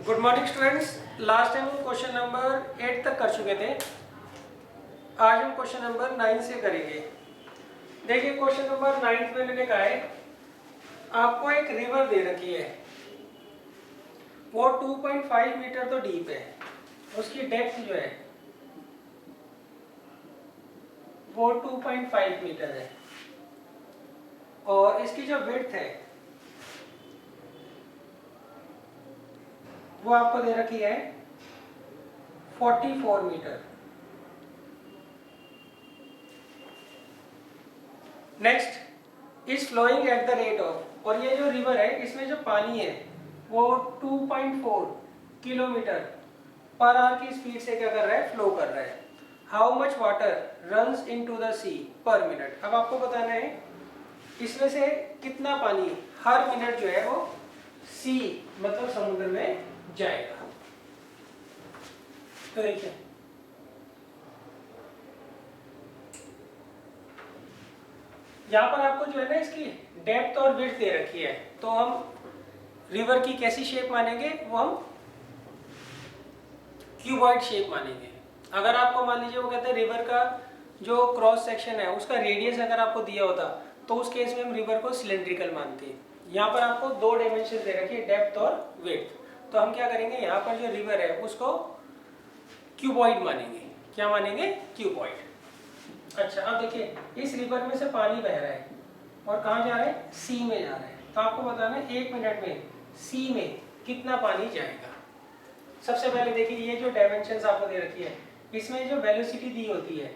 Good morning students. Last time हम question number 8 तक कर चुके थे। आज हम क्वेश्चन नंबर 9 से करेंगे। देखिए क्वेश्चन नंबर 9 में मैंने कहा है आपको एक रिवर दे रखी है, वो 2.5 मीटर तो डीप है, उसकी डेप्थ जो है वो 2.5 मीटर है और इसकी जो विड्थ है वो आपको दे रखी है 44 metre. Next is flowing at the rate of, और ये जो रिवर है इसमें जो पानी है वो 2.4 किलोमीटर पर आवर की स्पीड से क्या कर रहा है, फ्लो कर रहा है। How much water runs into the sea per minute. अब आपको बताना है इसमें से कितना पानी हर मिनट जो है वो सी मतलब समुद्र में जाएगा। तो देखिए यहाँ पर आपको जो है ना इसकी डेप्थ और विड्थ दे रखी है, तो हम रिवर की कैसी शेप मानेंगे, वो हम क्यूबॉइड शेप मानेंगे। अगर आपको मान लीजिए वो कहते हैं रिवर का जो क्रॉस सेक्शन है उसका रेडियस अगर आपको दिया होता तो उस केस में हम रिवर को सिलेंड्रिकल मानते हैं। यहाँ पर आपको दो डायमेंशन दे रखी है, डेप्थ और विड्थ, तो हम क्या करेंगे यहाँ पर जो रिवर है उसको क्यूबॉइड मानेंगे। क्या मानेंगे? क्यूबॉइड। अच्छा अब देखिए इस रिवर में से पानी बह रहा है और कहाँ जा रहा है, सी में जा रहा है। तो आपको बताना है 1 मिनट में सी में कितना पानी जाएगा। सबसे पहले देखिए ये जो डायमेंशंस आपको दे रखी है इसमें जो वेलोसिटी दी होती है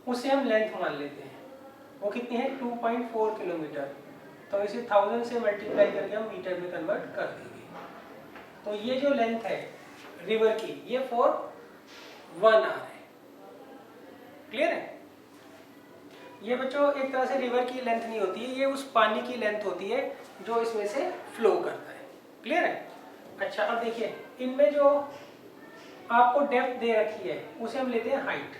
उसे हम लेंथ मान लेते हैं, वो कितनी है 2.4 किलोमीटर। तो इसे 1000 से मल्टीप्लाई करके हम मीटर में कन्वर्ट कर देंगे। तो ये जो लेंथ है रिवर की ये फॉर 1 आवर है। क्लियर है? ये बच्चों एक तरह से रिवर की लेंथ नहीं होती है, ये उस पानी की लेंथ होती है जो इसमें से फ्लो करता है। क्लियर है? अच्छा अब देखिए इनमें जो आपको डेप्थ दे रखी है उसे हम लेते हैं हाइट।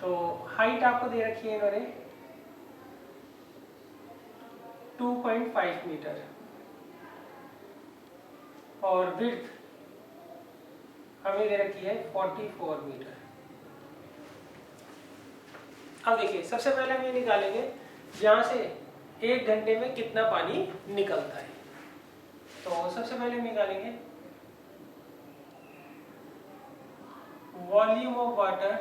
तो हाइट आपको दे रखी है इन्होंने 2.5 मीटर और विड्थ हमें दे रखी है 44 मीटर। अब देखिए सबसे पहले हम ये निकालेंगे यहाँ से 1 घंटे में कितना पानी निकलता है। तो सबसे पहले हम निकालेंगे volume of water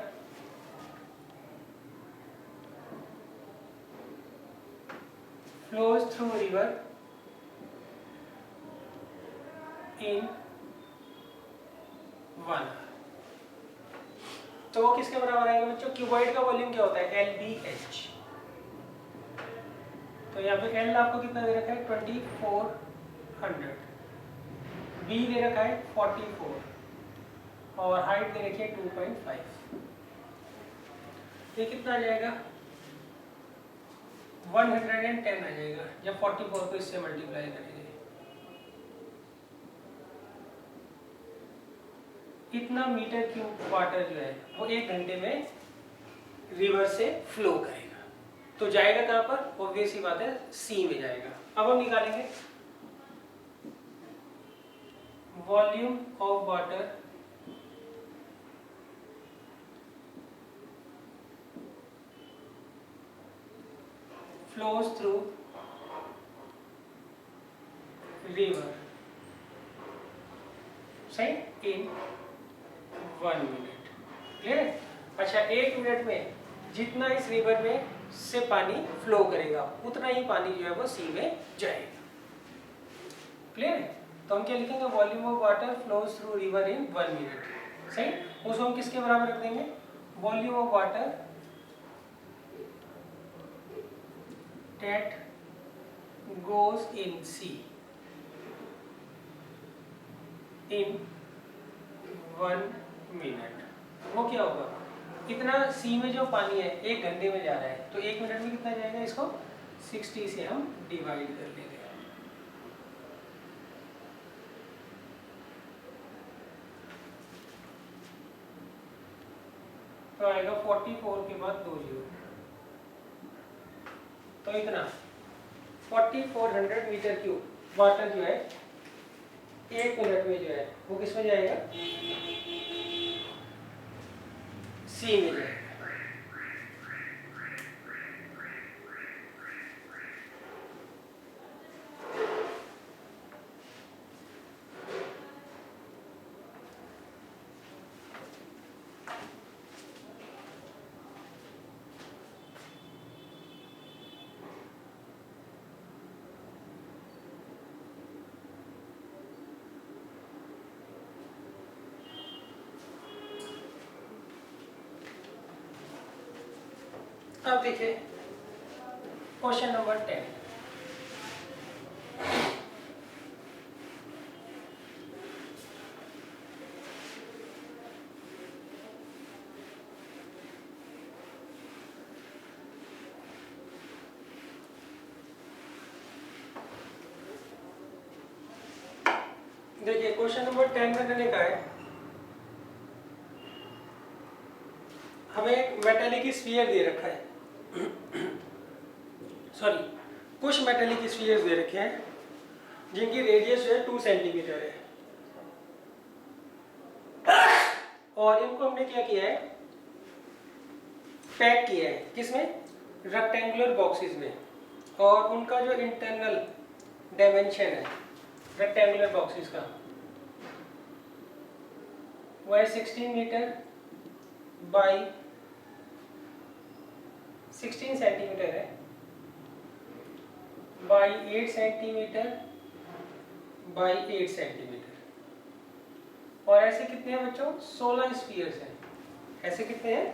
flows through river in 1 hour. तो वो किसके बराबर आएगा बच्चों? क्यूबॉइड का वॉल्यूम क्या होता है, LBH। तो यहाँ पे L आपको कितना दे रखा है 2400, B दे रखा है 44 और हाइट दे रखी है 2.5। ये कितना आ जाएगा 110 आ जाएगा जब 44 को इससे मल्टीप्लाई करेंगे। इतना मीटर क्यूब वाटर जो है वो 1 घंटे में रिवर से फ्लो करेगा। तो जाएगा कहाँ पर? ऑब्वियस ही बात है सी में जाएगा। अब हम निकालेंगे volume of water flows through river सही इन 1 मिनट। क्लियर है? अच्छा 1 मिनट में जितना इस रिवर में से पानी फ्लो करेगा उतना ही पानी जो है वो सी में जाएगा। क्लियर है? तो हम क्या लिखेंगे, volume of water flows through river in 1 minute. सही, उसको हम किसके बराबर रख देंगे, volume of water that goes in sea in 1 minute. वो क्या होगा, कितना सी में जो पानी है 1 घंटे में जा रहा है तो 1 मिनट में कितना जाएगा, इसको 60 से हम डिवाइड कर लेंगे। तो आएगा 44 के बाद 2 जीरो, तो इतना 4400 मीटर क्यूब वाटर जो है 1 मिनट में जो है वो किस में जाएगा, सी में जाएगा। अब देखिए क्वेश्चन नंबर 10। देखिए क्वेश्चन नंबर 10 में मैंने कहा है हमें एक मेटेलिक स्फीयर दे रखा है, सॉरी कुछ मेटेलिक स्फीयर्स दे रखे हैं जिनकी रेडियस जो है 2 सेंटीमीटर है, और इनको हमने क्या किया है, पैक किया है किसमें, रेक्टेंगुलर बॉक्सेस में, और उनका जो इंटरनल डायमेंशन है रेक्टेंगुलर बॉक्सेस का वो है 16 मीटर बाई 16 सेंटीमीटर है, बाई 8 सेंटीमीटर बाई 8 सेंटीमीटर, और ऐसे कितने हैं बच्चों, 16 स्फीयर्स हैं। ऐसे कितने हैं,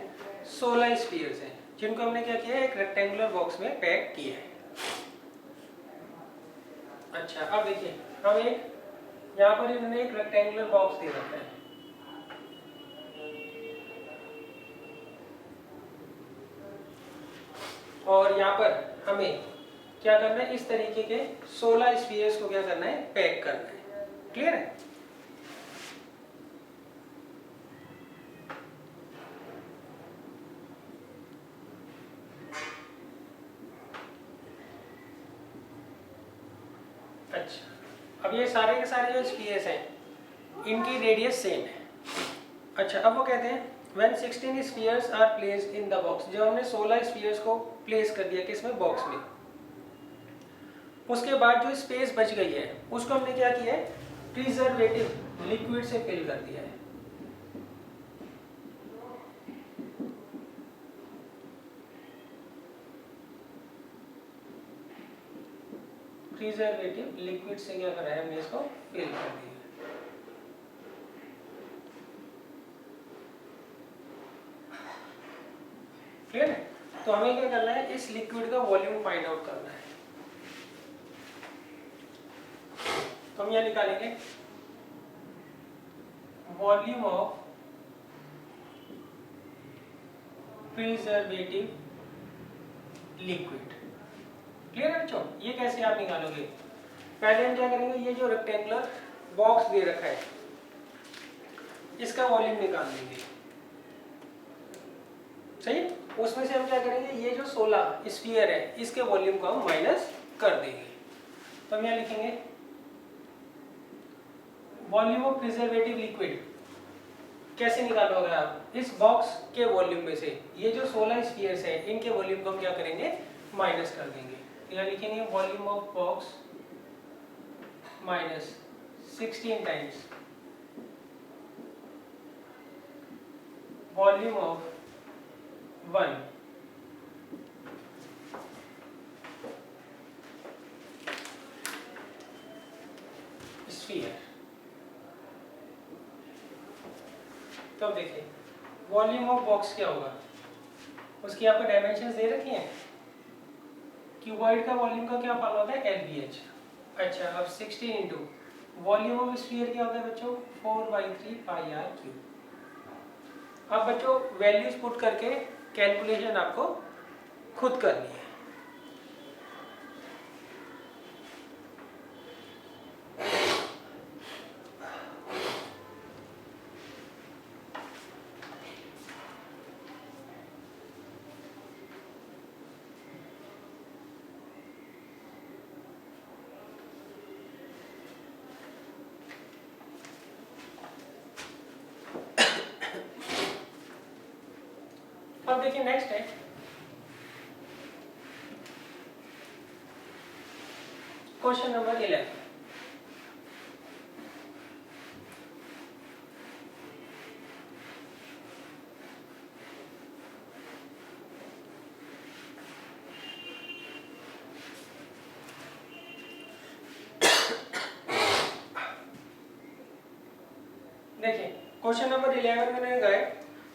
16 स्फीयर्स हैं, जिनको हमने क्या किया है, एक रेक्टेंगुलर बॉक्स में पैक किया है। अच्छा अब देखिए हम एक यहाँ पर इन्होंने एक रेक्टेंगुलर बॉक्स दे रखा है, और यहाँ पर हमें क्या करना है, इस तरीके के 16 स्फीयर्स को क्या करना है, पैक करना है। क्लियर है। अच्छा अब ये सारे के सारे जो स्फीयर्स हैं इनकी रेडियस सेम है। अच्छा अब वो कहते हैं when 16 spheres are placed in the box, जब हमने 16 स्फीयर्स को प्लेस कर दिया किसमें, बॉक्स में, उसके बाद जो स्पेस बच गई है उसको हमने क्या किया है, प्रिजर्वेटिव लिक्विड से फिल कर दिया है। प्रिजर्वेटिव लिक्विड से क्या करा है, हमने इसको फिल कर दिया। क्लियर है। तो हमें क्या करना है, इस लिक्विड का वॉल्यूम फाइंड आउट करना है। तो हम यह निकालेंगे volume of preservative liquid. Clear है बच्चों। ये कैसे आप निकालोगे, पहले हम क्या करेंगे, ये जो रेक्टेंगुलर बॉक्स दे रखा है इसका वॉल्यूम निकाल देंगे, सही। उसमें से हम क्या करेंगे, ये जो 16 स्फीयर है इसके वॉल्यूम को हम माइनस कर देंगे। तो हम यहाँ लिखेंगे वॉल्यूम ऑफ प्रिजर्वेटिव लिक्विड कैसे निकालोगे आप, इस बॉक्स के वॉल्यूम में से ये जो 16 स्फीयर्स है इनके वॉल्यूम को हम क्या करेंगे, माइनस कर देंगे। यहाँ लिखेंगे volume of box minus 16 times volume of 1 sphere. तो अब देखिए वॉल्यूम ऑफ बॉक्स क्या होगा, उसकी आपको डायमेंशंस दे रखी हैं। क्यूबॉइड का वॉल्यूम का क्या फॉर्मूला होता है, LBH। अच्छा अब 16 इंटू वॉल्यूम ऑफ स्फीयर क्या होता है बच्चों, 4/3 पाई r क्यूब। अब बच्चों वैल्यूज पुट करके कैलकुलेशन आपको खुद करनी है। अब देखिए नेक्स्ट है क्वेश्चन नंबर 11। देखिए क्वेश्चन नंबर 11 में लिखा है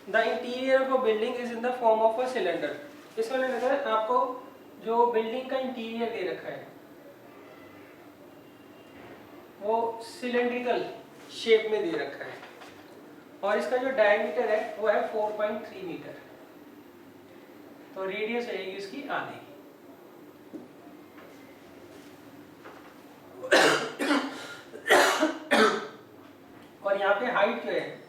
the interior of a building is in the form of a cylinder. इसमें लिखा है आपको जो बिल्डिंग का इंटीरियर दे रखा है वो सिलेंड्रिकल शेप में दे रखा है और इसका जो डायमीटर है वो है 4.3 मीटर। तो रेडियस रहेगी इसकी आधी। और यहाँ पे हाइट जो है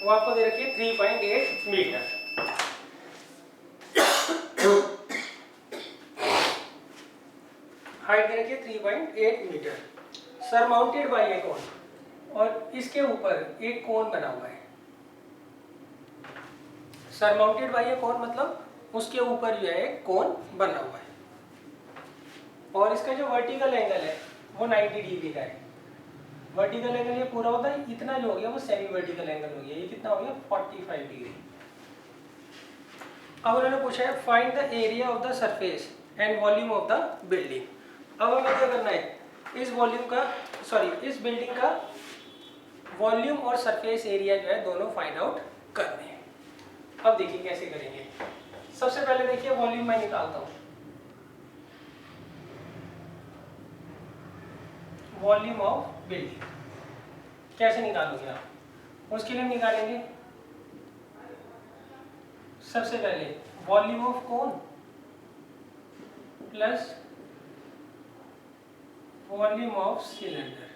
वो आपको दे रखी है 3.8 मीटर। हाइट दे रखी है 3.8 मीटर। सरमाउंटेड बाय ए कोन और इसके ऊपर एक कोन बना हुआ है। सरमाउंटेड बाय ए कोन मतलब उसके ऊपर जो है एक कोन बना हुआ है और इसका जो वर्टिकल एंगल है वो 90 डिग्री का है। वर्टिकल एंगल ये पूरा होता है, इतना जो हो गया वो सेमी वर्टिकल एंगल हो गया। ये कितना हो गया 45 डिग्री। अब उन्होंने पूछा है find the area of the surface and volume of the building. अब हमें क्या करना है, इस बिल्डिंग का वॉल्यूम और सरफेस एरिया जो है दोनों फाइंड आउट करने हैं। अब देखिए कैसे करेंगे। सबसे पहले देखिए वॉल्यूम मैं निकालता हूँ। वॉल्यूम ऑफ बिल्डिंग कैसे निकालोगे आप, उसके लिए हम निकालेंगे सबसे पहले volume of cone plus volume of cylinder.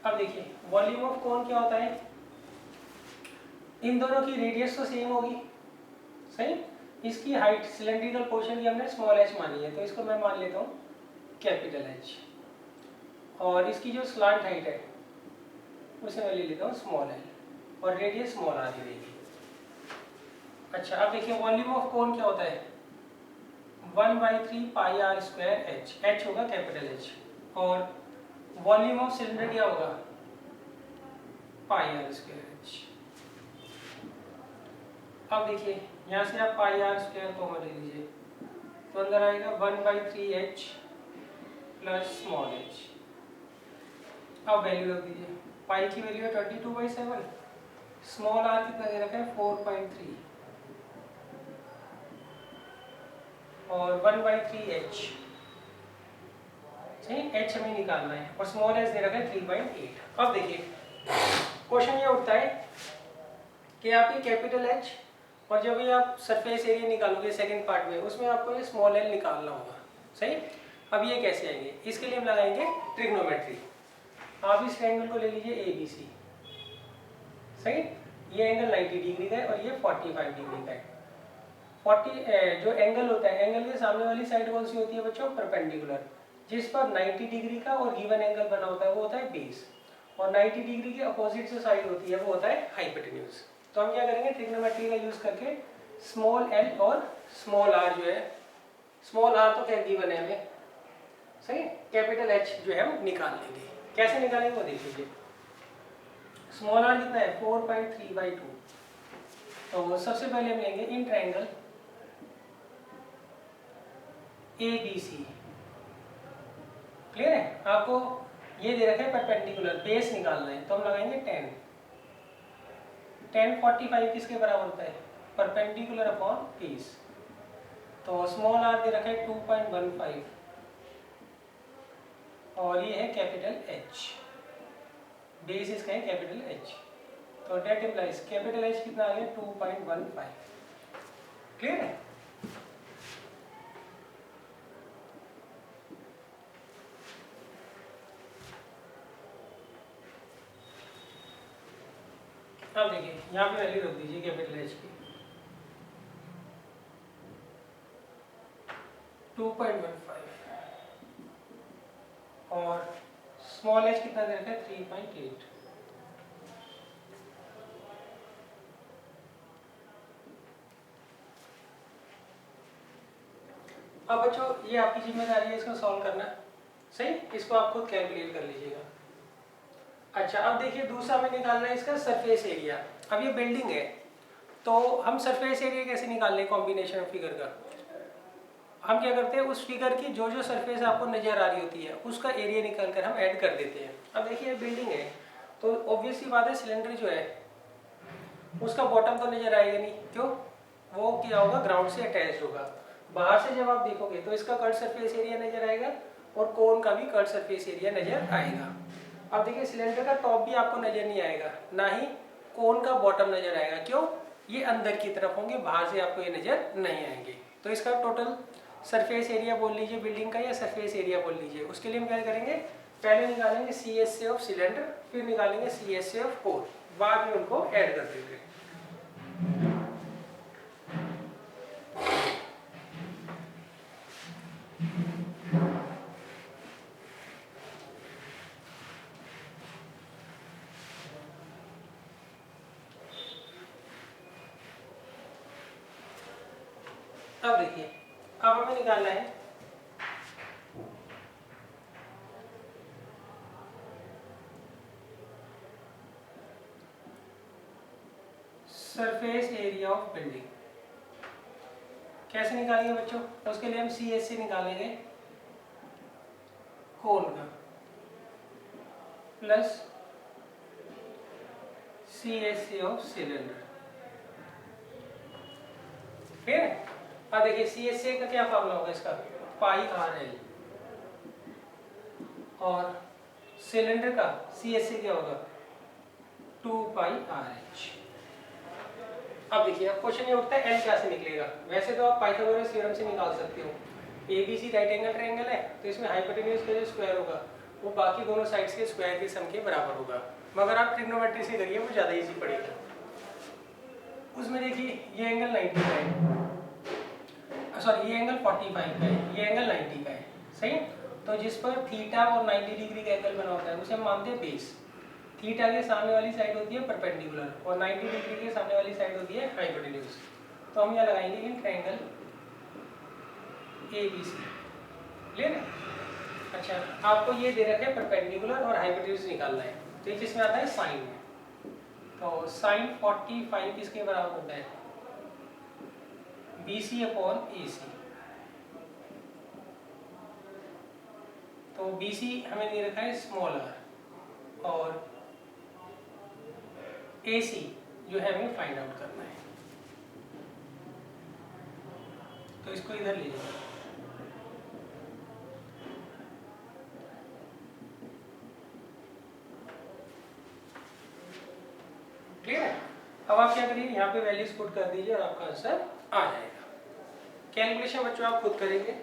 अब देखिए वॉल्यूम ऑफ कोन क्या होता है, इन दोनों की रेडियस तो सेम होगी, सही। इसकी हाइट सिलेंड्रिकल पोर्शन की हमने स्मॉल एच मानी है तो इसको मैं मान लेता हूँ कैपिटल एच, और इसकी जो स्लांट हाइट है उसे मैं ले लेता हूँ स्मॉल एल और रेडियस स्मॉल आर ही रहेगी। अच्छा अब देखिए वॉल्यूम ऑफ कोन क्या होता है 1/3 पाई आर स्क्वायर एच। एच होगा कैपिटल एच और वॉल्यूम ऑफ सिलेंडर क्या होगा पाई आर स्क्वायर एच। अब देखिए यहाँ से आप पाई आर स्क्वायर कॉमन ले लीजिए तो अंदर आएगा 1/3 एच प्लस स्मॉल एच। अब वैल्यू रख दीजिए, पाई की वैल्यू है 22/7, स्मॉल आर कितना दे रखा है 4.3 और 1/3 एच, सही। एच हमें निकालना है और स्मॉल एच दे रखा है 3.8। अब देखिए क्वेश्चन ये उठता है कि आपकी कैपिटल एच और जब भी आप सरफेस एरिया निकालोगे सेकंड पार्ट में उसमें आपको ये स्मॉल एल निकालना होगा, सही। अब ये कैसे आएंगे, इसके लिए हम लगाएंगे ट्रिग्नोमेट्री। आप इस ट्रायंगल को ले लीजिए ABC, सही। ये एंगल 90 डिग्री का है और ये 45 डिग्री का है। 40 जो एंगल होता है, एंगल के सामने वाली साइड कौन सी होती है बच्चों परपेंडिकुलर, जिस पर 90 डिग्री का और गिवन एंगल बना होता है वो होता है बेस, और 90 डिग्री के अपोजिट जो साइड होती है वो होता है हाइपोटेन्यूज। तो हम क्या करेंगे ट्रिग्नोमेट्री का यूज करके स्मॉल एल और स्मॉल आर जो है, स्मॉल आर तो क्या गिवन है हमें, सही। कैपिटल एच जो है हम निकाल लेंगे। कैसे निकालेंगे वो देख लीजिए। स्मॉल आर कितना है 4.3/2। तो सबसे पहले हम लेंगे इन ट्रायंगल ABC। क्लियर है, आपको ये दे रखा है परपेंडिकुलर, बेस निकालना है तो हम लगाएंगे 10। 45 किसके बराबर होता है परपेंडिकुलर अपॉन बेस। तो स्मॉल आर दे रखा है 2.15 और ये है कैपिटल एच, बेस इसका है कैपिटल एच। तो डेट इम्प्लाइज कैपिटल एच कितना आ गया 2.15। क्लियर है। अब देखिए यहाँ पे वैल्यू रख दीजिए कैपिटल एच की 2.15 और स्मॉल एच कितना दे रखा है 3.8। अब बच्चों ये आपकी जिम्मेदारी है इसको सॉल्व करना, सही। इसको आप खुद कैलकुलेट कर लीजिएगा। अच्छा, अब देखिए दूसरा हमें निकालना है इसका सरफेस एरिया। अब ये बिल्डिंग है तो हम सरफेस एरिया कैसे निकाल लें कॉम्बिनेशन ऑफ फिगर का। हम क्या करते हैं, उस फिगर की जो जो सरफेस आपको नजर आ रही होती है उसका एरिया निकाल कर हम ऐड कर देते हैं। अब देखिए बिल्डिंग है तो ऑब्वियस सी बात है सिलेंडर जो है उसका बॉटम तो नजर आएगा नहीं, क्यों, वो क्या होगा, ग्राउंड से अटैच होगा। बाहर से जब आप देखोगे तो इसका कर्व सरफेस एरिया नजर आएगा और कोन का भी कर्व सरफेस एरिया नजर आएगा। अब देखिए सिलेंडर का टॉप भी आपको नजर नहीं आएगा, ना ही कोन का बॉटम नजर आएगा, क्यों, ये अंदर की तरफ होंगे, बाहर से आपको ये नजर नहीं आएंगे। तो इसका टोटल सरफेस एरिया बोल लीजिए बिल्डिंग का, या सरफेस एरिया बोल लीजिए। उसके लिए हम क्या करेंगे, पहले निकालेंगे CSA ऑफ सिलेंडर, फिर निकालेंगे CSA ऑफ कोन, बाद में उनको ऐड कर देंगे। अब देखिए, अब हमें निकालना है सरफेस एरिया ऑफ बिल्डिंग। कैसे निकालेंगे बच्चों, उसके लिए हम CSA निकालेंगे कोन का प्लस CSA ऑफ सिलेंडर। ठीक है। अब देखिए CSA का क्या फॉर्मूला होगा इसका, πRL, और सिलेंडर का CSA क्या होगा, 2πRH। अब देखिए अब क्वेश्चन ये उठता है L क्या से निकलेगा। वैसे तो आप पाइथागोरस थ्योरम से निकाल सकते हो, ABC राइट एंगल ट्रायंगल है तो इसमें हाइपोटेन्यूज का जो स्क्वायर होगा वो बाकी दोनों साइड्स के स्क्वायर के सम के बराबर होगा। मगर आप ट्रिग्नोमेट्री से करिए, वो ज़्यादा इजी पड़ेगा। उसमें देखिए ये एंगल 90 का है, सॉरी ये एंगल 45 का है, ये एंगल 90 का है, सही। तो जिस पर थीटा और 90 डिग्री का एंगल बना होता है उसे हम मानते हैं बेस। थीटा के सामने वाली साइड होती है परपेंडिकुलर और 90 डिग्री के सामने वाली साइड होती है हाइपोटेन्यूज। तो हम यहाँ लगाएंगे इन ट्रायंगल ABC, क्लियर है। अच्छा, आपको ये दे रखे हैं परपेंडिकुलर और हाइपोटेन्यूज निकालना है, तो ये जिसमें आता है साइन में। तो साइन 45 किसके बराबर होता है, BC अपॉन AC। तो BC हमें दे रखा है स्मॉल r और AC जो है हमें फाइंड आउट करना है। तो इसको इधर ले लीजिए। क्लियर है। अब आप क्या करिए, यहाँ पे वैल्यूज पुट कर दीजिए और आपका आंसर आ जाएगा। कैलकुलेशन बच्चों आप खुद करेंगे।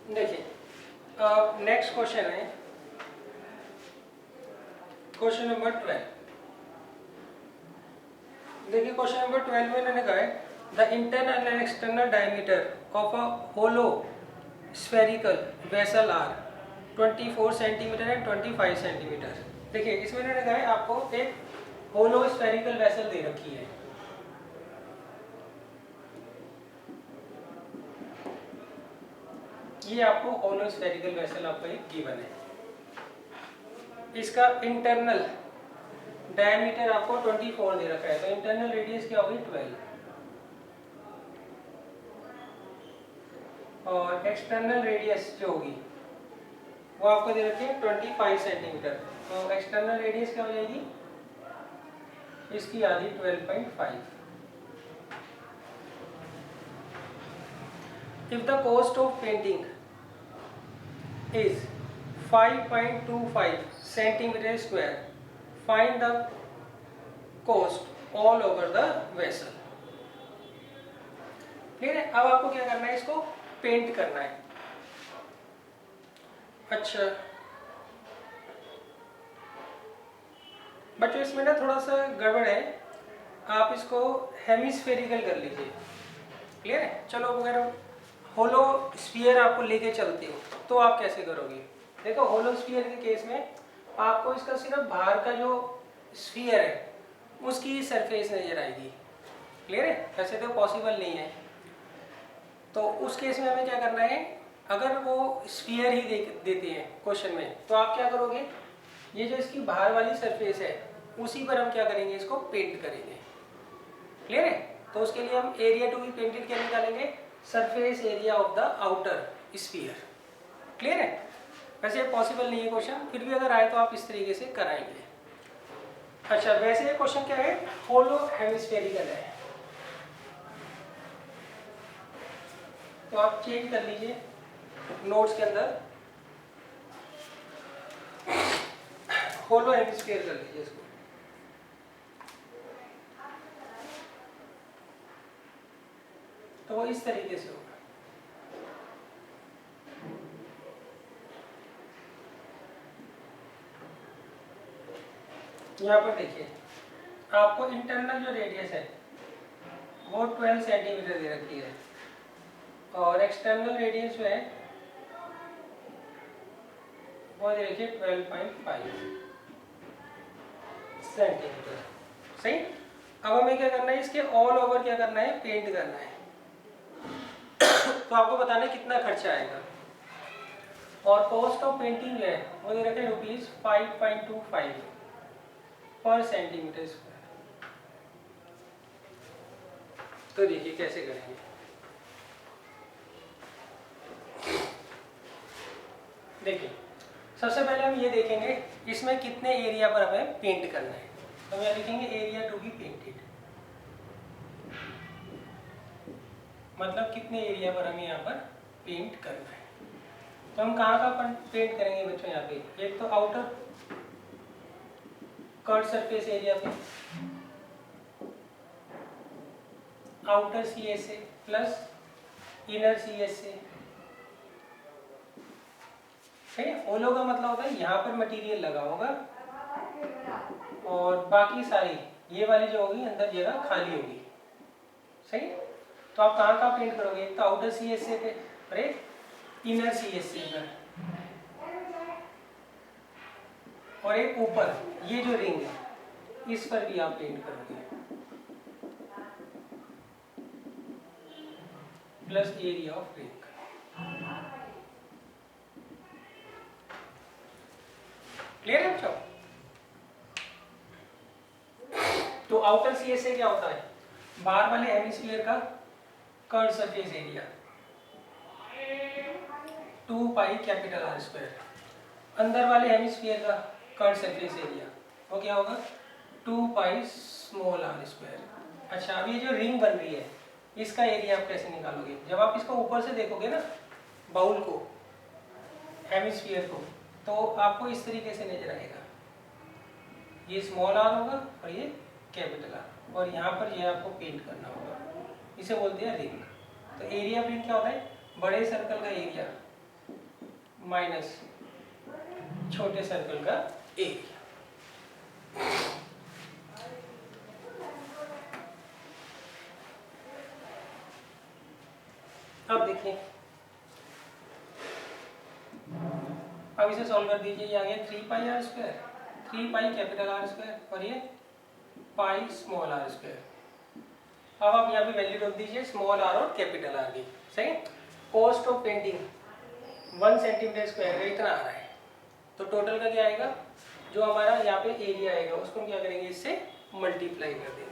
देखिए नेक्स्ट क्वेश्चन है क्वेश्चन नंबर 12। देखिए क्वेश्चन नंबर 12 में इन्होंने कहा है the internal and external diameter of a hollow spherical vessel are 24 centimetre and 25 centimetre. देखिए इसमें इन्होंने कहा है आपको एक होलो स्फेरिकल वेसल दे रखी है, ये आपको होलो स्फेरिकल वेसल आपको एक गिवन है। इसका इंटरनल डायमीटर आपको 24 दे रखा है, तो इंटरनल रेडियस क्या होगी 12 और एक्सटर्नल रेडियस जो होगी वो आपको दे रखी है 25 सेंटीमीटर। तो एक्सटर्नल रेडियस क्या हो जाएगी इसकी आधी 12.5। If the cost of painting is 5.25 centimetre square, find the cost all over the vessel. ठीक है, अब आपको क्या करना है, इसको पेंट करना है। अच्छा, बच्चों इसमें ना थोड़ा सा गड़बड़ है, आप इसको हेमिस्फेरिकल कर लीजिए। क्लियर है? चलो अगर होलो स्फीयर आपको लेके चलते हो तो आप कैसे करोगे? देखो, होलो स्फीयर के केस में आपको इसका सिर्फ बाहर का जो स्फीयर है उसकी सरफेस नजर आएगी। क्लियर है? वैसे तो पॉसिबल नहीं है, तो उस केस में हमें क्या करना है, अगर वो स्फीयर ही देते हैं क्वेश्चन में, तो आप क्या करोगे, ये जो इसकी बाहर वाली सरफेस है उसी पर हम क्या करेंगे, इसको पेंट करेंगे। क्लियर है? तो उसके लिए हम एरिया टू बी पेंटेड क्या निकालेंगे, surface area of the outer sphere. Clear है? वैसे पॉसिबल नहीं है क्वेश्चन, फिर भी अगर आए तो आप इस तरीके से कराएंगे। अच्छा, वैसे ये क्वेश्चन क्या है, होलो हेमिस्फेरिकल है, तो आप चेंज कर लीजिए नोट्स के अंदर, होलो हेमिस्फीयर कर लीजिए इसको। तो वो इस तरीके से होगा। यहाँ पर देखिए, आपको इंटरनल जो रेडियस है वो 12 सेंटीमीटर दे रखी है, और एक्सटर्नल रेडियस जो है वो दे रखी है 12.5 सेंटीमीटर। सही। अब हमें क्या करना है, इसके ऑल ओवर क्या करना है, पेंट करना है। तो आपको बताना है कितना खर्चा आएगा, और कॉस्ट ऑफ पेंटिंग जो है वो दे रखे ₹5.25 पर सेंटीमीटर स्क्वायर। तो देखिए कैसे करेंगे। देखिए, सबसे पहले हम ये देखेंगे इसमें कितने एरिया पर हमें पेंट करना है। तो हम लिखेंगे एरिया टू बी पेंटेड, मतलब कितने एरिया पर हमें यहाँ पर पेंट करना है। तो हम कहाँ का पेंट करेंगे बच्चों, यहाँ पे एक तो आउटर कर्व सरफेस एरिया पे, आउटर CS से प्लस इनर CS से। ठीक है, होलो का मतलब होता है यहाँ पर मटेरियल लगा होगा और बाकी सारी ये वाली जो होगी अंदर जगह खाली होगी। सही। तो आप कहाँ कहाँ पेंट करोगे, एक तो आउटर CS से पे और एक इनर CS से पे, और एक ऊपर ये जो रिंग है इस पर भी आप पेंट करोगे, plus area of ring. Clear है बच्चों? तो आउटर CS से क्या होता है, बाहर वाले हेमिस्फीयर का curve surface area 2 pi capital R square, अंदर वाले हेमिस्फीयर का कर्व सरफेस एरिया वो क्या होगा 2 पाई स्मॉल r स्क्वायर। अच्छा, अब ये जो रिंग बन रही है इसका एरिया आप कैसे निकालोगे, जब आप इसको ऊपर से देखोगे ना, बाउल को, हेमिस्फीयर को, तो आपको इस तरीके से नजर आएगा, ये स्मॉल r होगा और ये कैपिटल R, और यहाँ पर ये आपको पेंट करना होगा, इसे बोलते हैं रिंग। तो एरिया रिंग क्या होता है, बड़े सर्कल का एरिया माइनस छोटे सर्कल का एरिया। अब देखिए, अब इसे सॉल्व कर दीजिए, ये आ गया 3 पाई R square, 3 pi capital R square और ये पाई स्मॉल r स्क्वायर। अब आप यहाँ पे वैल्यू रख दीजिए स्मॉल r और कैपिटल R की। सही। Cost of painting 1 centimetre square का इतना आ रहा है, तो टोटल का क्या आएगा, जो हमारा यहाँ पे एरिया आएगा उसको हम क्या करेंगे, इससे मल्टीप्लाई कर देंगे।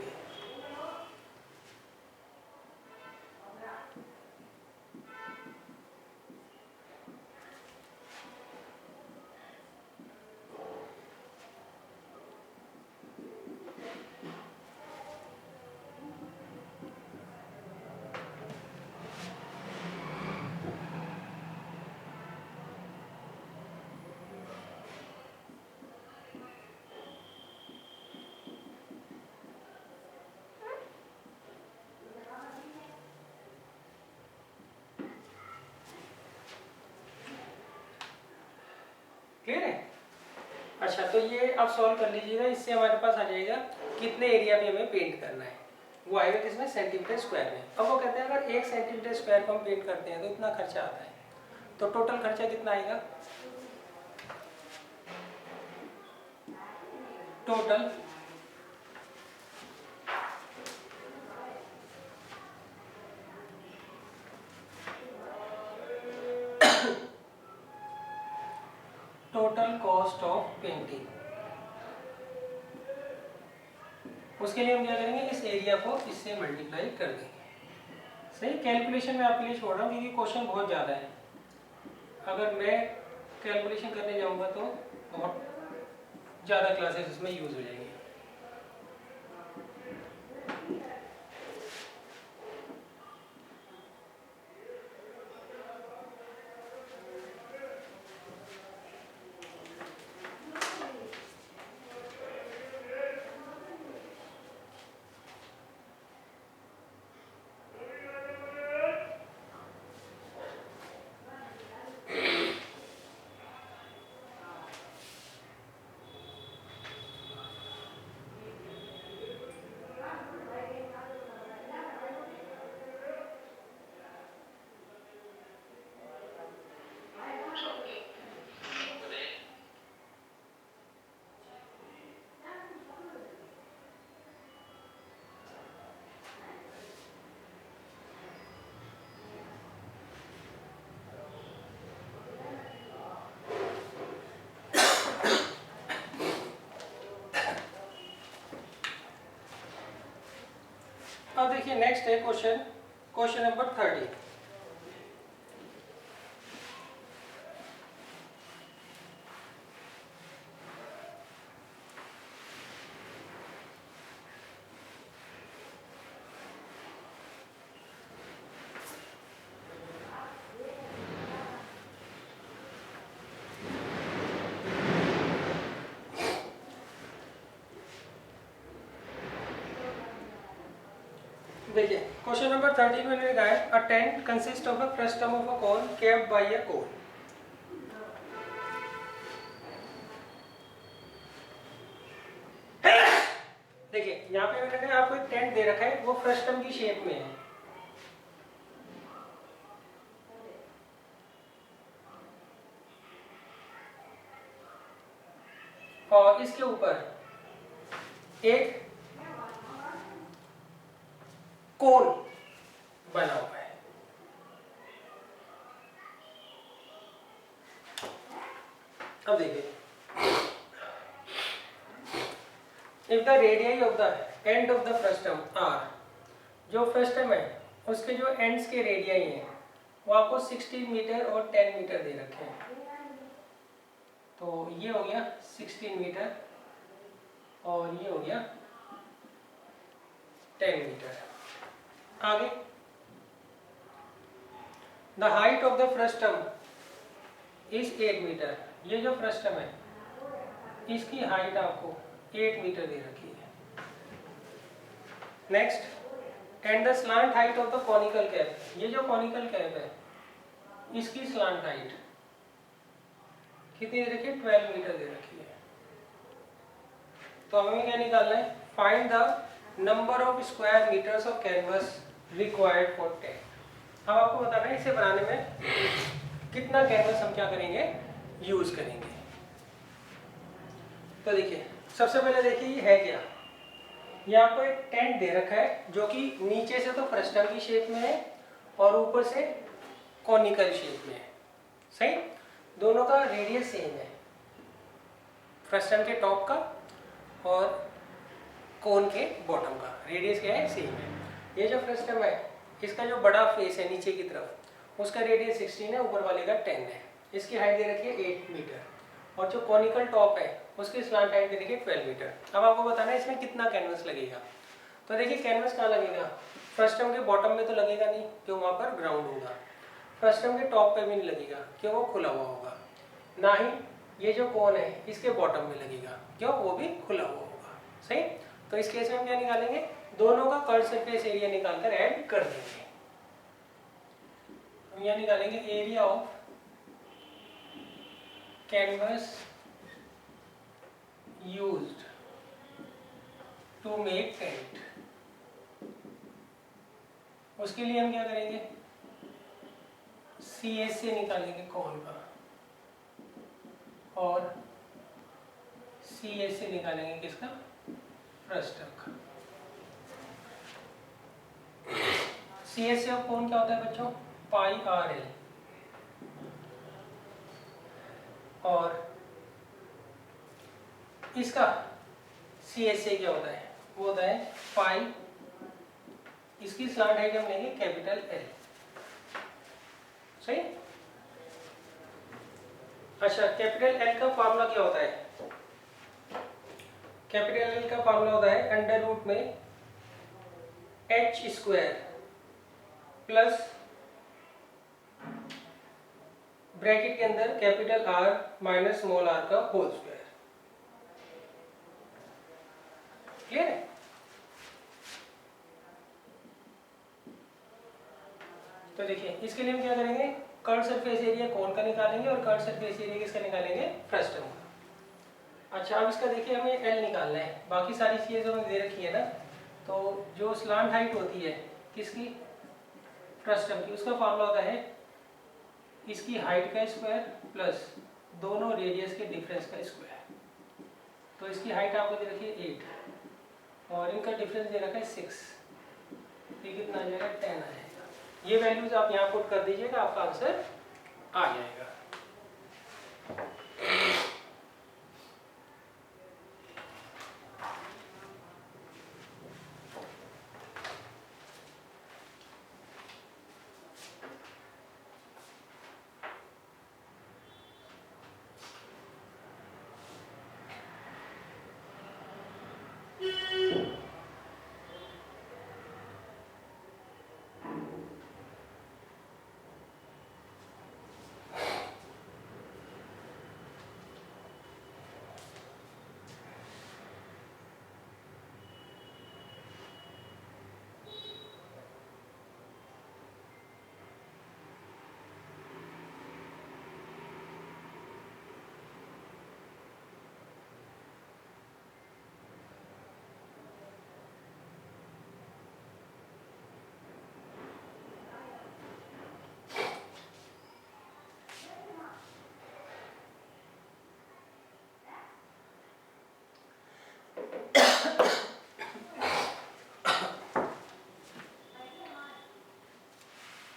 अच्छा, तो ये आप सॉल्व कर लीजिएगा। इससे हमारे पास आ जाएगा कितने एरिया में हमें पेंट करना है। वो आएगा किसमें, सेंटीमीटर स्क्वायर में। अब वो कहते हैं अगर 1 सेंटीमीटर स्क्वायर को हम पेंट करते हैं तो इतना खर्चा आता है, तो टोटल खर्चा कितना आएगा, total total cost of painting. उसके लिए हम क्या करेंगे, इस एरिया को इससे मल्टीप्लाई कर देंगे। सही, कैलकुलेशन में आपके लिए छोड़ रहा हूँ क्योंकि क्वेश्चन बहुत ज़्यादा है। अगर मैं कैलकुलेशन करने जाऊँगा तो बहुत ज़्यादा क्लासेस इसमें यूज़ हो जाएंगी। अब देखिए नेक्स्ट है क्वेश्चन नंबर 30। देखिए क्वेश्चन नंबर 13 में लिखा है a tent consist of a frustum of a cone capped by a cone. देखिए यहाँ पे मैंने कहा आपको एक टेंट दे रखा है, वो फ्रस्टम की शेप में है और इसके ऊपर एक कोन बना हुआ है। अब देखिए if the radius of the end of the frustum are, जो फ्रस्टम है उसके जो एंड्स के रेडियस हैं वो आपको 16 मीटर और 10 मीटर दे रखे हैं। तो ये हो गया 16 मीटर और ये हो गया 10 मीटर। आगे the height of the frustum is 8 metre. ये जो फ्रस्टम है इसकी हाइट आपको 8 मीटर दे रखी है। Next and the slant height of the conical cap, ये जो कॉनिकल कैप है इसकी स्लांट हाइट कितनी दे रखी है, 12 मीटर दे रखी है। तो हमें क्या निकालना है, find the number of square metres of canvas required for tent. अब आपको बताना है इसे बनाने में कितना कैनवस हम क्या करेंगे, यूज करेंगे। तो देखिए सबसे पहले देखिए ये है क्या, ये आपको एक टेंट दे रखा है जो कि नीचे से तो फ्रस्टम की शेप में है और ऊपर से कॉनिकल शेप में है। सही, दोनों का रेडियस सेम है, फ्रस्टम के टॉप का और कोन के बॉटम का रेडियस क्या है, सेम है। ये जो फ्रस्टम है इसका जो बड़ा फेस है नीचे की तरफ उसका रेडियस 16 है, ऊपर वाले का 10 है। इसकी हाइट दे रखी है 8 मीटर और जो कॉनिकल टॉप है उसकी स्लांट हाइट दे रखी है 12 मीटर। अब आपको बताना है इसमें कितना कैनवस लगेगा। तो देखिए कैनवस कहाँ लगेगा, फ्रस्टम के बॉटम में तो लगेगा नहीं क्यों, वहाँ पर ग्राउंड होगा। फ्रस्टम के टॉप पे भी नहीं लगेगा क्यों, वो खुला हुआ होगा। ना ही ये जो कोन है इसके बॉटम में लगेगा क्यों, वो भी खुला हुआ होगा। सही, तो इस केस में हम क्या निकालेंगे, दोनों का कर्व सरफेस एरिया निकालकर ऐड कर देंगे। हम यहाँ निकालेंगे area of canvas used to make tent, उसके लिए हम क्या करेंगे, CS से निकालेंगे कौन का और CS से निकालेंगे किसका, फ्रस्टम का। CS से अब कौन क्या होता है बच्चों, पाई आर एल, और इसका CS से क्या होता है, वो होता है पाई, इसकी स्लैंट हाइट हम लेंगे कैपिटल L, सही। अच्छा, कैपिटल L का फॉर्मूला क्या होता है, कैपिटल L का फॉर्मूला होता है अंडर रूट में h स्क्वायर प्लस ब्रैकेट के अंदर capital R minus small r का होल स्क्वायर। क्लियर है। तो देखिए इसके लिए हम क्या करेंगे, कर्व सरफेस एरिया कौन का निकालेंगे और कर्व सरफेस एरिया किसका निकालेंगे, फ्रस्टम का। अच्छा, अब इसका देखिए हमें L निकालना है, बाकी सारी चीजें हमें दे रखी है ना। तो जो स्लांट हाइट होती है किसकी, फ्रस्टम की, उसका फॉर्मूला होता है इसकी हाइट का स्क्वायर प्लस दोनों रेडियस के डिफरेंस का स्क्वायर। तो इसकी हाइट आपको दे रखी है 8 और इनका डिफरेंस दे रखा है 6, ये कितना आ जाएगा, 10 आ जाएगा। ये वैल्यूज आप यहाँ पुट कर दीजिएगा, आपका आंसर आ जाएगा।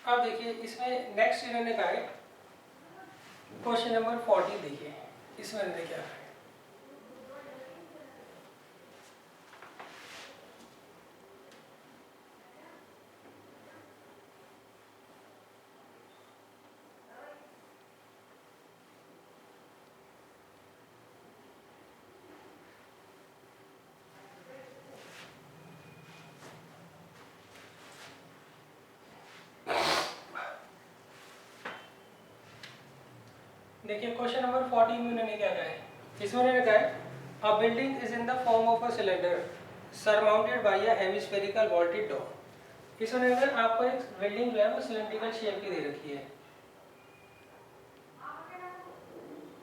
अब देखिए इसमें नेक्स्ट इन्होंने कहा है क्वेश्चन नंबर 40, देखिए इसमें इन्होंने क्या है, देखिए क्वेश्चन नंबर 40 में उन्होंने क्या कहा है, इसमें उन्होंने कहा है a building is in the form of a cylinder surmounted by a hemispherical vaulted dome. इसमें उन्होंने कहा आपको एक बिल्डिंग जो है वो सिलेंड्रिकल शेप की दे रखी है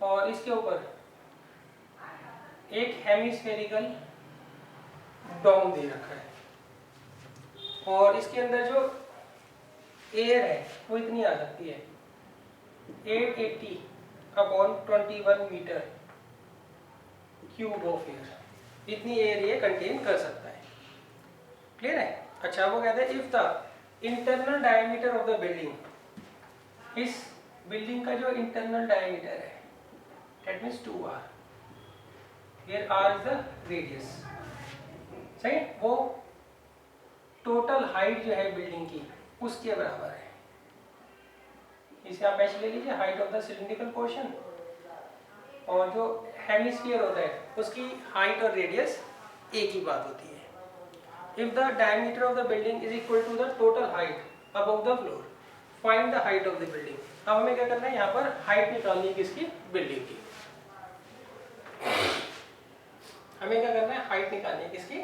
और इसके ऊपर एक हेमिस्फेरिकल डोम दे रखा है और इसके अंदर जो एयर है वो इतनी आ सकती है 880 upon 21 metre cube of air, इतनी एयर ये कंटेन कर सकता है। क्लियर है। अच्छा, वो कहते हैं if the internal diameter of the building, इस बिल्डिंग का जो इंटरनल डायमीटर है that means 2r, here r is the radius, सही। वो टोटल हाइट जो है बिल्डिंग की उसके बराबर है। इसे आप ऐसे ले लीजिए, height of the cylindrical portion और जो हेमिस्फीयर होता है उसकी हाइट और रेडियस एक ही बात होती है। If the diameter of the building is equal to the total height above the floor, find the height of the building. अब हमें क्या करना है, यहाँ पर हाइट निकालनी है किसकी, बिल्डिंग की। हमें क्या करना है, हाइट निकालनी है किसकी,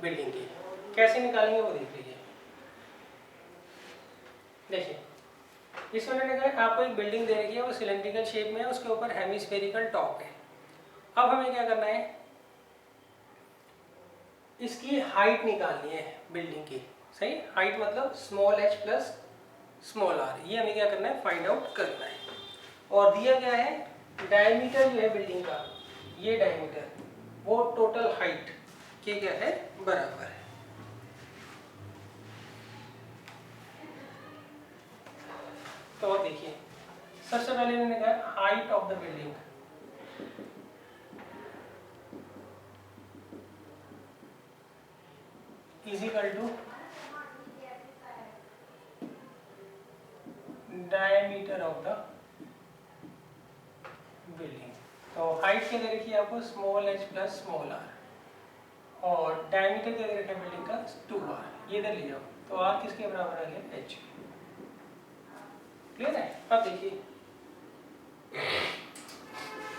बिल्डिंग की। कैसे निकालेंगे वो देख लीजिए। देखिए इसमें उन्होंने कहा आपको एक बिल्डिंग दे रखी है, वो सिलेंड्रिकल शेप में है, उसके ऊपर हेमिस्फेरिकल टॉप है अब हमें क्या करना है, इसकी हाइट निकालनी है बिल्डिंग की। सही, हाइट मतलब small h plus small r, ये हमें क्या करना है, फाइंड आउट करना है। और दिया क्या है, डायमीटर जो है बिल्डिंग का, ये डायमीटर वो टोटल हाइट के क्या है, बराबर है। तो देखिए सबसे पहले मैंने कहा height of the building is equal to diameter of the building. तो हाइट के दे रखी है आपको small h plus small r, और डायमीटर के दे रखा है बिल्डिंग का 2r, ये इधर ले जाओ। तो r किसके बराबर आ गया, h। क्लियर है। अब देखिए,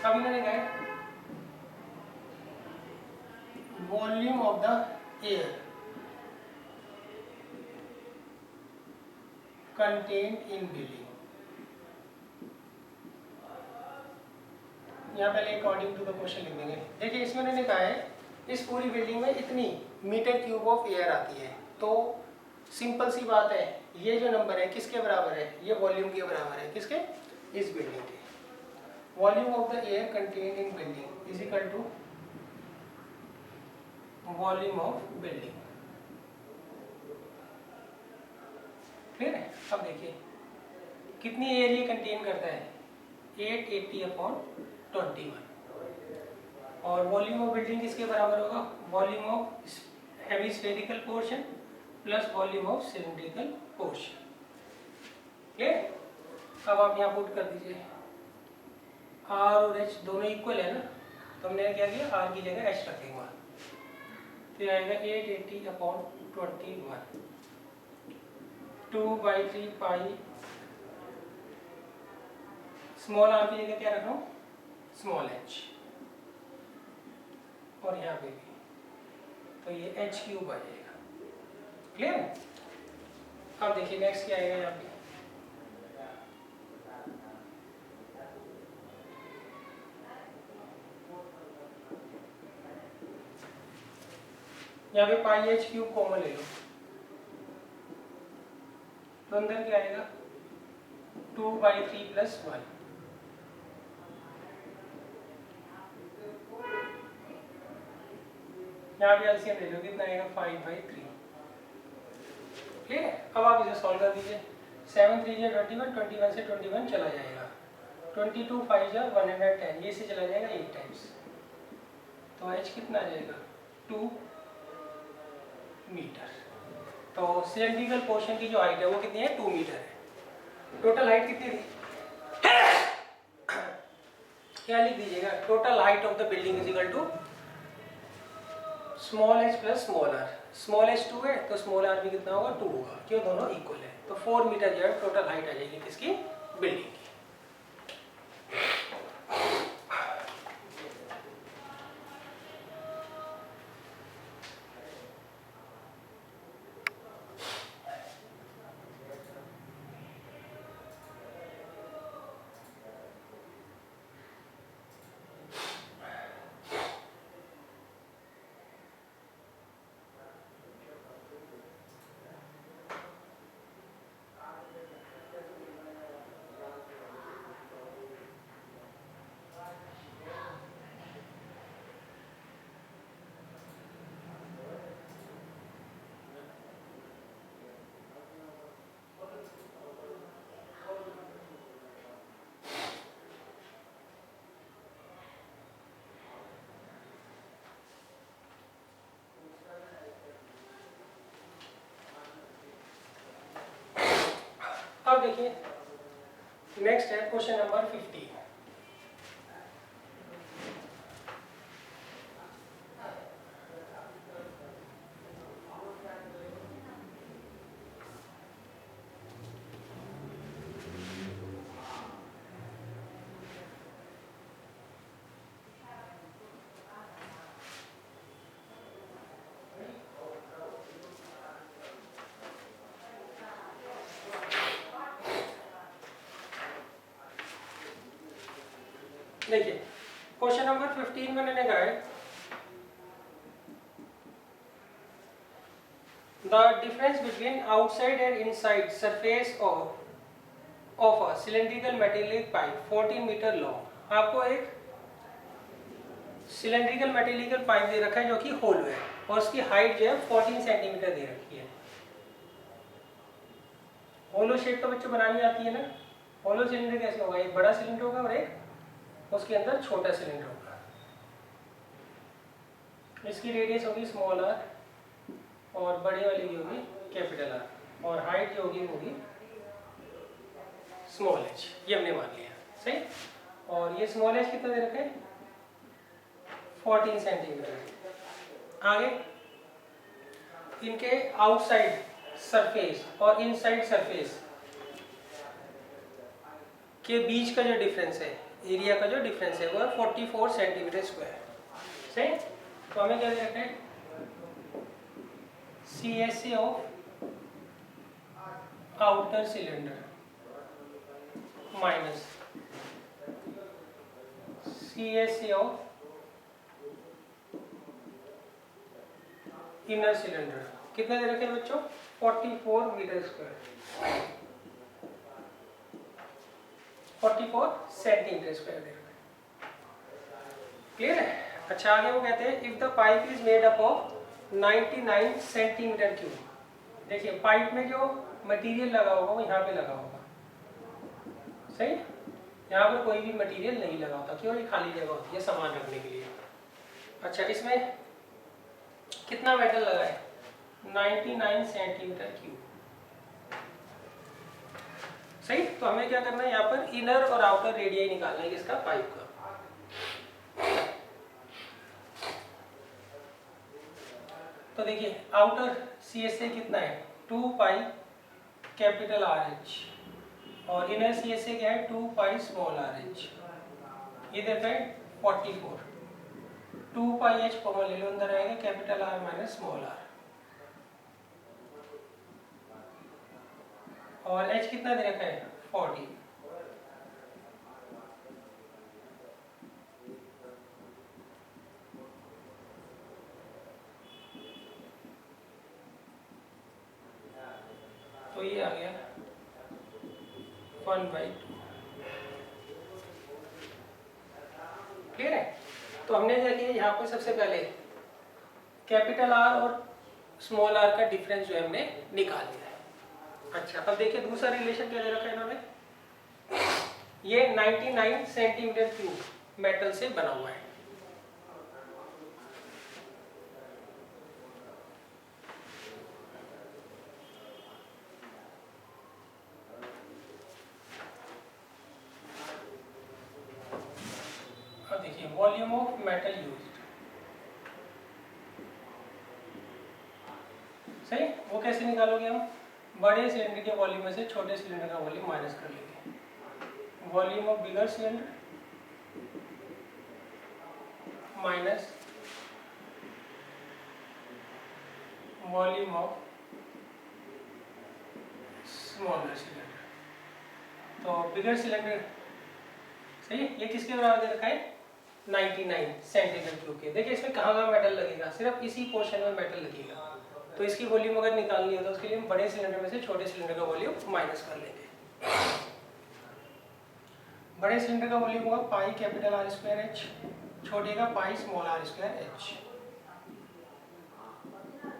अब इन्होंने कहा है volume of the air contained in building. यहाँ पहले अकॉर्डिंग टू द क्वेश्चन लिख देंगे। देखिए इसमें उन्होंने कहा है इस पूरी बिल्डिंग में इतनी मीटर क्यूब ऑफ एयर आती है। तो सिंपल सी बात है, ये जो नंबर है किसके बराबर है, ये वॉल्यूम के बराबर है, किसके, इस बिल्डिंग के। Volume of the air contained in building is equal to volume of building. Clear है। अब देखिए कितनी एयर ये कंटेन करता है, 880/21, और वॉल्यूम ऑफ बिल्डिंग किसके बराबर होगा, volume of hemispherical portion plus volume of cylindrical portion. Clear. अब आप यहाँ पुट कर दीजिए, आर और एच दोनों इक्वल है ना, तो हमने क्या किया, आर की जगह एच रख देंगे, तो ये आएगा 880/21, 2/3 पाई, स्मॉल आर की जगह क्या रख रहा हूँ, स्मॉल एच, और यहाँ पे भी, तो ये h³ आ जाएगा। क्लियर। अब देखिए नेक्स्ट क्या आएगा, यहाँ पे यहाँ पे πh³ कॉमन ले लो, तो अंदर क्या आएगा 2/3 + 1, यहाँ पे एलसीएम ले लो, कितना आएगा 5/3। ठीक है। अब आप इसे सॉल्व कर दीजिए, 7 3 जा 21, 21 से 21 चला जाएगा, 22 5 जा 110, ये से चला जाएगा 8 टाइम्स, तो h कितना आ जाएगा 2 मीटर। तो सिलेंड्रिकल पोर्शन की जो हाइट है वो कितनी है, 2 मीटर है। टोटल हाइट कितनी थी, क्या लिख दीजिएगा, total height of the building is equal to small h plus small r। Small h 2 है तो स्मॉल r भी कितना होगा, 2 होगा, क्यों, दोनों इक्वल है। तो 4 मीटर जो है टोटल हाइट आ जाएगी किसकी, बिल्डिंग की। अब देखिए नेक्स्ट है क्वेश्चन नंबर 50। देखिए क्वेश्चन नंबर 15 में मैंने कहा है the difference between outside and inside surface of a cylindrical metallic pipe 14 metre long. आपको एक सिलेंड्रिकल मेटेलिकल पाइप दे रखा है जो कि होलो है और उसकी हाइट जो है 14 सेंटीमीटर दे रखी है। होलो शेप तो बच्चों बनानी आती है ना। होलो सिलेंडर कैसे होगा, एक बड़ा सिलेंडर होगा और एक उसके अंदर छोटा सिलेंडर होगा। इसकी रेडियस होगी स्मॉल आर और बड़े वाली की होगी कैपिटल आर और हाइट जो होगी वो होगी स्मॉल एच। ये हमने मान लिया सही। और ये स्मॉल एच कितना दे रखा है 14 सेंटीमीटर। आगे इनके आउटसाइड सरफेस और इनसाइड सरफेस के बीच का जो डिफरेंस है, एरिया का जो डिफरेंस है वो है 44 सेंटीमीटर स्क्वायर सही। तो हमें क्या दे रखा है CSA of outer cylinder minus CSA of inner cylinder कितना दे रखे हैं बच्चों 44 मीटर स्क्वायर 44 सेंटीमीटर स्क्वायर दे रखा है। क्लियर है। अच्छा आगे वो कहते हैं if the pipe is made up of 99 centimetre cube. देखिए पाइप में जो मटेरियल लगा होगा वो यहाँ पे लगा होगा सही। यहाँ पर कोई भी मटेरियल नहीं लगा होता, क्यों, ये खाली जगह होती है सामान रखने के लिए। अच्छा इसमें कितना मेटल लगा है 99 सेंटीमीटर क्यूब सही। तो हमें क्या करना है यहाँ पर इनर और आउटर रेडियस निकालना है किसका, पाइप का। तो देखिए आउटर CSA कितना है 2 पाई कैपिटल RH और इनर CSA क्या है 2 पाई स्मॉल RH। ये देखा है 44 2 पाई H कॉमन ले लो, अंदर आएगा capital R minus small r और H कितना दे रखा है 40। तो ये आ गया 1/2। क्लियर है। तो हमने क्या किया यहाँ पे सबसे पहले कैपिटल R और स्मॉल r का डिफरेंस जो है हमने निकाल लिया है। अच्छा अब देखिए दूसरा रिलेशन क्या दे रखा है इन्होंने, ये 99 सेंटीमीटर क्यूब मेटल से बना हुआ है। अब देखिए वॉल्यूम ऑफ मेटल यूज्ड सही। वो कैसे निकालोगे हम, बड़े सिलेंडर के वॉल्यूम में से छोटे सिलेंडर का वॉल्यूम माइनस कर लेंगे। Volume of bigger cylinder minus volume of smaller cylinder. तो बिगर सिलेंडर सही, ये किसके बराबर दे रखा है 99 सेंटीमीटर क्यूब के। देखिए इसमें कहाँ कहाँ मेटल लगेगा, सिर्फ इसी पोर्शन में मेटल लगेगा। तो इसकी वॉल्यूम अगर निकालनी हो तो उसके लिए हम बड़े सिलेंडर में से छोटे सिलेंडर का वॉल्यूम माइनस कर लेंगे। बड़े सिलेंडर का वॉल्यूम होगा pi capital R square H, छोटे का pi small r square H।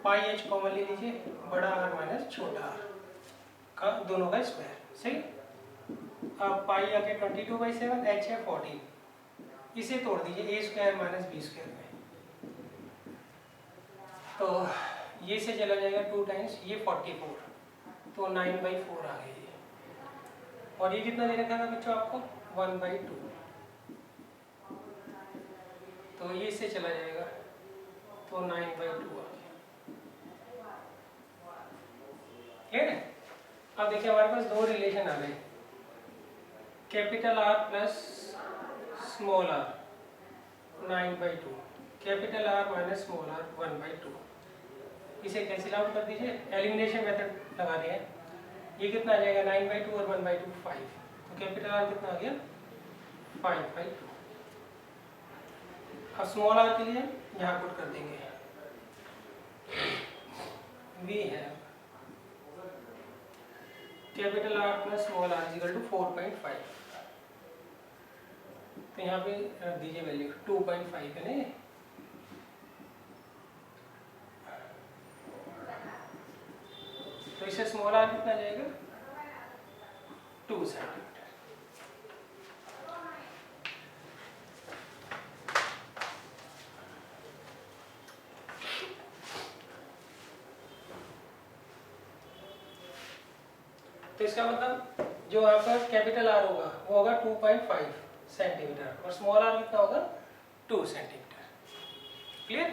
पाई H कॉमन ले लीजिए, बड़ा R माइनस छोटा r का दोनों का स्क्वायर सही। अब पाई आके 22/7 H है 14, इसे तोड़ दीजिए a square minus b square में। तो ये से चला जाएगा 2 टाइम्स ये 44, तो 9/4 आ गई। और ये कितना दे रखा था बच्चों आपको 1/2, तो ये से चला जाएगा तो 9/2 आ गया। ठीक है। अब देखिए हमारे पास दो रिलेशन आ गए, capital R plus small r 9/2, capital R minus small r 1/2। इसे कैंसिल आउट कर दीजिए, एलिमिनेशन मेथड लगा रहे हैं। ये कितना आ जाएगा 9/2 और 1/2 5, तो कैपिटल R कितना आ गया 5/2। अब स्मॉल आर के लिए यहाँ पुट कर देंगे वी है capital R plus small r equal to 4.5। तो यहाँ पे रख दीजिए वैल्यू 2.5 है ना। तो इससे स्मॉल आर कितना जाएगा 2 सेंटीमीटर। तो इसका मतलब जो आपका कैपिटल आर होगा वो होगा 2.5 सेंटीमीटर और स्मॉल आर कितना होगा 2 सेंटीमीटर। क्लियर।